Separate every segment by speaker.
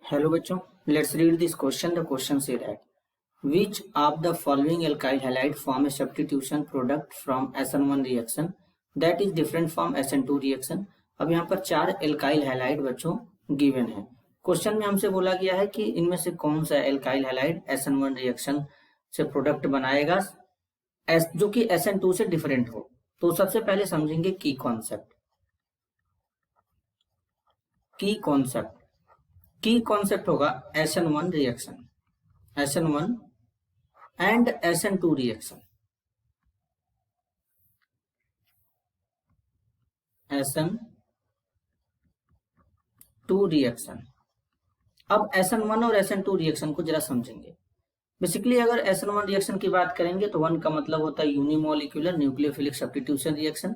Speaker 1: Hello बच्चों, let's read this question. The question say that which of the following alkyl halide form a substitution product from SN1 reaction that is different from SN2 reaction. अब यहाँ पर 4 alkyl halide बच्चों given है। Question में हमसे बोला गया है कि इनमें से कौन सा एल्काइल हैलाइड SN1 रिएक्शन से प्रोडक्ट बनाएगा जो कि SN2 से डिफरेंट हो। तो सबसे पहले समझेंगे की कॉन्सेप्ट होगा SN1 reaction, SN1 and SN2 reaction, SN2 reaction. अब SN1 और SN2 रिएक्शन को जरा समझेंगे। बेसिकली अगर SN1 रिएक्शन की बात करेंगे तो 1 का मतलब होता है unimolecular nucleophilic substitution reaction,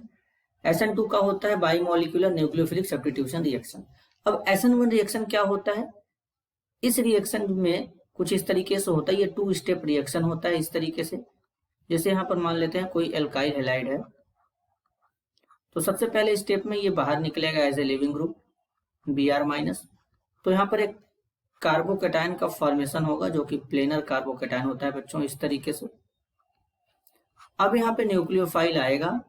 Speaker 1: SN2 का होता है बाइमोलिक्यूलर न्यूक्लियोफिलिक सब्स्टिट्यूशन रिएक्शन। अब SN1 रिएक्शन क्या होता है? इस रिएक्शन में कुछ इस तरीके से होता है, ये 2 स्टेप रिएक्शन होता है इस तरीके से। जैसे यहाँ पर मान लेते हैं कोई एल्काइल हैलाइड है, तो सबसे पहले स्टेप में ये बाहर निकलेगा as a living group Br-, तो यहाँ पर एक कार्बोकैटायन का फॉर्मेशन होगा जो कि प्लेनर कार्बोकैटायन होता है बच्चों इस तरीके से। अब यहाँ पे न्यूक्लियोफाइल आएगा,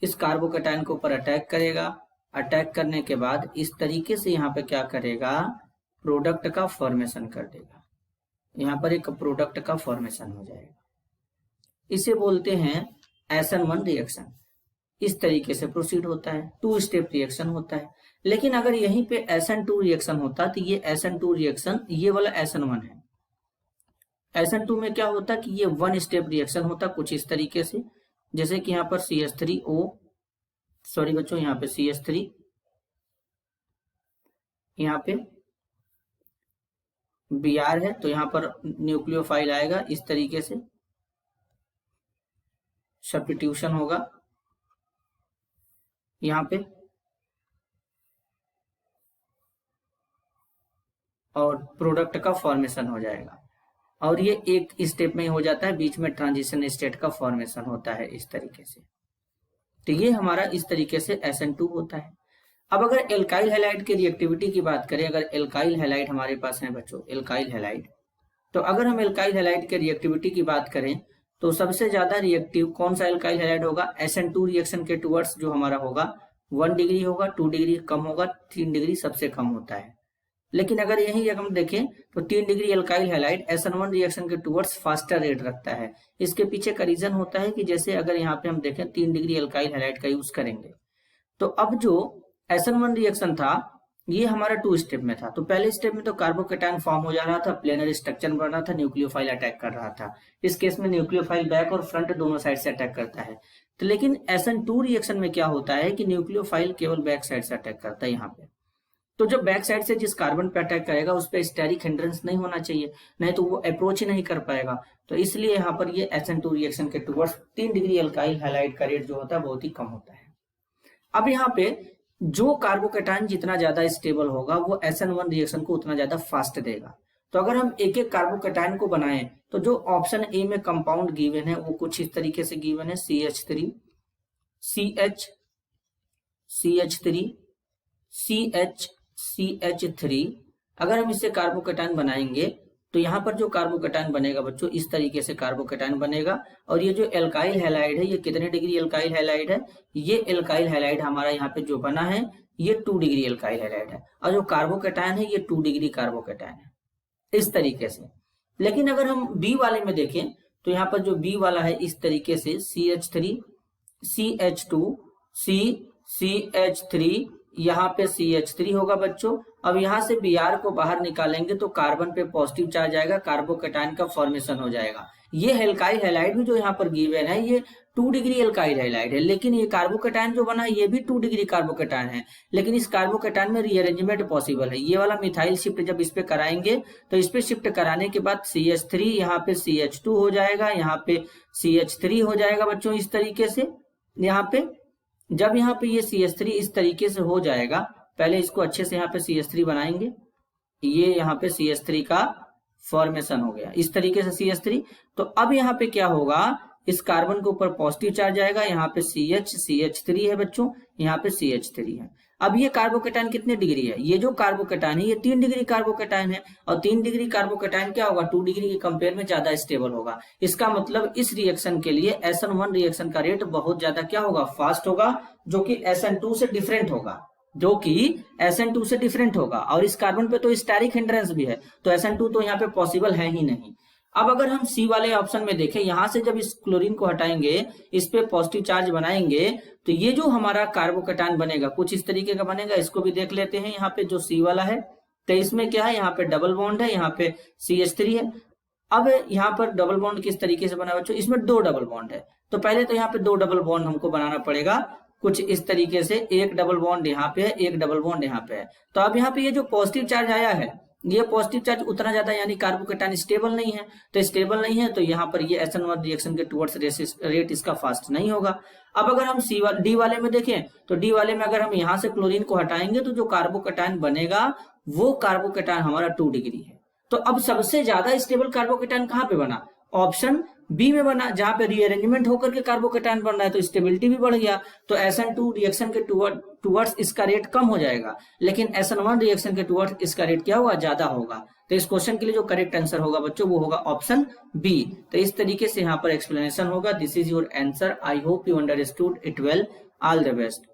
Speaker 1: इस कार्बोकैटायन के ऊपर अटैक करेगा, अटैक करने के बाद इस तरीके से यहाँ पे क्या करेगा, प्रोडक्ट का फॉर्मेशन कर देगा। यहाँ पर एक प्रोडक्ट का फॉर्मेशन हो जाएगा, इसे बोलते हैं SN1 रिएक्शन। इस तरीके से प्रोसीड होता है, 2 स्टेप रिएक्शन होता है। लेकिन अगर यहीं पे SN2 रिएक्शन होता तो ये SN2 रिएक्शन, ये वाला SN1 है, SN2 में क्या होता कि ये 1 स्टेप रिएक्शन होता कुछ इस तरीके से। जैसे कि यहाँ पर CH3O, सॉरी बच्चों यहाँ पे CH3, यहाँ पे Br है, तो यहाँ पर न्यूक्लियोफाइल आएगा इस तरीके से, सब्स्टिट्यूशन होगा यहाँ पे, और प्रोडक्ट का फॉर्मेशन हो जाएगा। और ये एक स्टेप में ही हो जाता है, बीच में ट्रांजिशन स्टेट का फॉर्मेशन होता है इस तरीके से। तो ये हमारा इस तरीके से SN2 होता है। अब अगर एल्काइल हैलाइड की रिएक्टिविटी की बात करें, अगर एल्काइल हैलाइड हमारे पास है बच्चों, एल्काइल हैलाइड, तो अगर हम एल्काइल हैलाइड के रिएक्टिविटी की बात करें तो सबसे ज्यादा रिएक्टिव कौन सा एल्काइल हैलाइड होगा? SN2 रिएक्शन के टुवर्ड्स जो हमारा होगा 1 डिग्री होगा, 2 डिग्री कम होगा, 3 डिग्री सबसे कम होता है। लेकिन अगर यही हम देखें तो 3 degree alkyl halide SN1 reaction के टुवर्ड्स फास्टर रेट रखता है। इसके पीछे का रीजन होता है कि जैसे अगर यहाँ पे हम देखें 3 डिग्री एल्काइल हैलाइड का यूज करेंगे, तो अब जो SN1 रिएक्शन था ये हमारा 2 स्टेप में था। तो पहले स्टेप में तो कार्बोकैटायन फॉर्म हो जा रहा था, प्लेनर स्ट्रक्चर बन रहा था, न्यूक्लियोफाइल अटैक कर रहा था। इस केस में न्यूक्लियोफाइल बैक और फ्रंट दोनों साइड से अटैक करता है। तो लेकिन SN2 रिएक्शन में क्या होता है कि न्यूक्लियोफाइल केवल बैक साइड से अटैक करता है यहाँ पे। तो जब बैक साइड से जिस कार्बन पे अटैक करेगा उस पर स्टेरिक हिंड्रेंस नहीं होना चाहिए, नहीं तो वो अप्रोच ही नहीं कर पाएगा। तो इसलिए यहाँ पर ये SN2 रिएक्शन के टुवर्ड्स 3 डिग्री एल्काइल हैलाइड का रेट जो होता है बहुत ही कम होता है। अब यहाँ पे जो कार्बोकैटायन जितना ज्यादा स्टेबल होगा वो SN1 रिएक्शन को उतना ज्यादा फास्ट देगा। तो अगर हम एक एक कार्बोकैटायन को बनाएं तो जो ऑप्शन ए में कंपाउंड गिवन है वो कुछ इस तरीके से गिवन है, CH3, CH, CH3, CH, CH3। अगर हम इससे कार्बोकैटायन बनाएंगे तो यहाँ पर जो कार्बोकैटायन बनेगा बच्चों इस तरीके से कार्बोकैटायन बनेगा। और ये जो एल्काइल हैलाइड है ये कितने डिग्री एल्काइल हैलाइड है? ये एल्काइल हैलाइड हमारा यहाँ पे जो बना है ये 2 डिग्री एल्काइल हैलाइड है, और जो कार्बोकैटायन है ये 2 डिग्री कार्बोकैटायन है इस तरीके से। लेकिन अगर हम बी वाले में देखें तो यहाँ पर जो बी वाला है इस तरीके से CH3, CH2, CH3, यहाँ पे CH3 होगा बच्चों। अब यहाँ से Br को बाहर निकालेंगे तो कार्बन पे पॉजिटिव चार्ज आएगा, कार्बोकैटायन का फॉर्मेशन हो जाएगा। ये एल्काइल हैलाइड भी जो यहाँ पर गिवन है ये 2 डिग्री एल्काइल हैलाइड है, लेकिन ये कार्बोकैटायन जो बना है ये भी 2 डिग्री कार्बोकैटायन है। लेकिन इस कार्बोकैटायन में रीअरेंजमेंट पॉसिबल है। ये वाला मिथाइल शिफ्ट जब इस पे कराएंगे तो इस पे शिफ्ट कराने के बाद CH3 यहाँ पे CH2 हो जाएगा, यहाँ पे CH3 हो जाएगा बच्चों इस तरीके से। यहाँ पे जब यहाँ पे ये CH3 इस तरीके से हो जाएगा, पहले इसको अच्छे से यहाँ पे CH3 बनाएंगे, ये यहाँ पे CH3 का फॉर्मेशन हो गया इस तरीके से CH3। तो अब यहाँ पे क्या होगा, इस कार्बन के ऊपर पॉजिटिव चार्ज आएगा, यहाँ पे CH, CH3 है बच्चों, यहाँ पे CH3 है। अब ये कार्बोकेटाइन कितने डिग्री है, ये जो कार्बोकेटाइन है ये 3 डिग्री कार्बोकेटाइन है, और 3 डिग्री कार्बोकेटाइन क्या होगा, 2 डिग्री के कंपेयर में ज्यादा स्टेबल होगा। इसका मतलब इस रिएक्शन के लिए SN1 रिएक्शन का रेट बहुत ज्यादा क्या होगा, फास्ट होगा, जो कि SN2 से डिफरेंट होगा, जो कि SN2 से डिफरेंट होगा। और इस कार्बन पे तो स्टेरिक हिंड्रेंस भी है, तो SN2 तो यहाँ पे पॉसिबल है ही नहीं। अब अगर हम सी वाले ऑप्शन में देखें, यहां से जब इस क्लोरीन को हटाएंगे, इस पे पॉजिटिव चार्ज बनाएंगे, तो ये जो हमारा कार्बोकेटाइन बनेगा कुछ इस तरीके का बनेगा। इसको भी देख लेते हैं, यहाँ पे जो सी वाला है, तो इसमें क्या है, यहाँ पे डबल बॉन्ड है, यहाँ पे CH3 है। अब यहाँ पर डबल बॉन्ड किस तरीके से बना बच्चों, इसमें 2 डबल बॉन्ड है, तो पहले तो यहाँ पे 2 डबल बॉन्ड हमको बनाना पड़ेगा कुछ इस तरीके से। एक डबल बॉन्ड यहाँ पे है, एक डबल बॉन्ड यहाँ पे है। तो अब यहाँ पे ये जो पॉजिटिव चार्ज आया है, ये पॉजिटिव चार्ज उतना ज्यादा, यानी कार्बोकेटाइन स्टेबल नहीं है, तो स्टेबल नहीं है तो यहाँ पर ये SN1 रिएक्शन के टुवर्ड्स रेट इसका फास्ट नहीं होगा। अब अगर हम डी वाले में देखें, तो डी वाले में अगर हम यहाँ से क्लोरीन को हटाएंगे, तो जो कार्बोकेटाइन बनेगा वो कार्बोकेटाइन हमारा 2 डिग्री है। तो अब सबसे ज्यादा स्टेबल कार्बोकेटाइन कहाँ पे बना, ऑप्शन बी में बना, जहां पे रीअरेंजमेंट होकर के कार्बोकेटाइन बन रहा है, तो स्टेबिलिटी भी बढ़ गया, तो SN2 रिएक्शन के टुवर्ड्स इसका रेट कम हो जाएगा, लेकिन SN1 रिएक्शन के टुवर्ड्स इसका रेट क्या होगा, ज्यादा होगा। तो इस क्वेश्चन के लिए जो करेक्ट आंसर होगा बच्चों वो होगा ऑप्शन बी। तो इस तरीके से यहाँ पर एक्सप्लेनेशन होगा। This is your answer. I hope you understood it well. All the best.